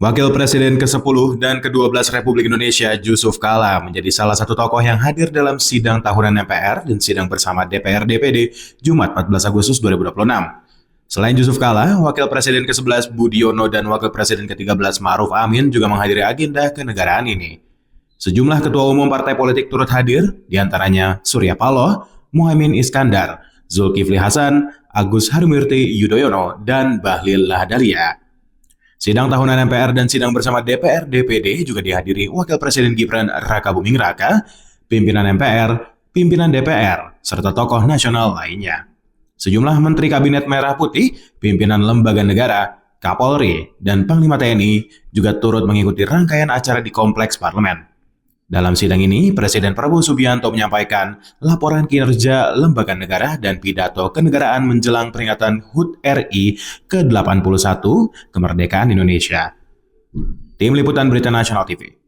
Wakil Presiden ke-10 dan ke-12 Republik Indonesia, Jusuf Kalla, menjadi salah satu tokoh yang hadir dalam sidang tahunan MPR dan sidang bersama DPR DPD Jumat 14 Agustus 2026. Selain Jusuf Kalla, Wakil Presiden ke-11 Budiono dan Wakil Presiden ke-13 Ma'ruf Amin juga menghadiri agenda kenegaraan ini. Sejumlah ketua umum partai politik turut hadir, diantaranya Surya Paloh, Muhaimin Iskandar, Zulkifli Hasan, Agus Harimurti Yudhoyono, dan Bahlil Lahadalia. Sidang tahunan MPR dan sidang bersama DPR DPD juga dihadiri Wakil Presiden Gibran Rakabuming Raka, pimpinan MPR, pimpinan DPR, serta tokoh nasional lainnya. Sejumlah Menteri Kabinet Merah Putih, pimpinan lembaga negara, Kapolri, dan Panglima TNI juga turut mengikuti rangkaian acara di Kompleks Parlemen. Dalam sidang ini, Presiden Prabowo Subianto menyampaikan laporan kinerja lembaga negara dan pidato kenegaraan menjelang peringatan HUT RI ke-81 kemerdekaan Indonesia. Tim Liputan Berita Nasional TV.